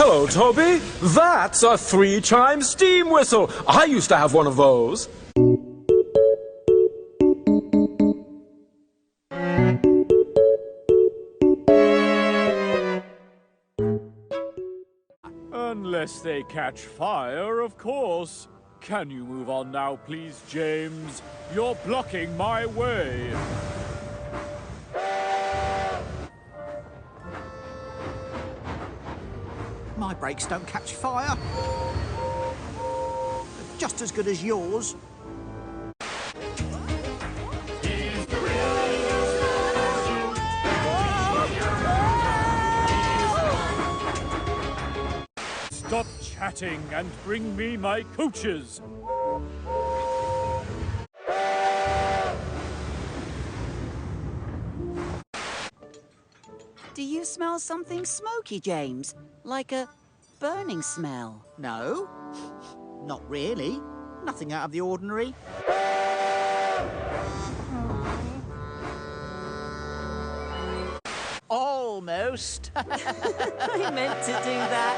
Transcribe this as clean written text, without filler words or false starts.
Hello, Toby. That's a 3-chime steam whistle. I used to have one of those. Unless they catch fire, of course. Can you move on now, please, James? You're blocking my way. My brakes don't catch fire. Just as good as yours. Stop chatting and bring me my coaches. Do you smell something smoky, James? Like a burning smell? No, not really. Nothing out of the ordinary. Almost. I meant to do that.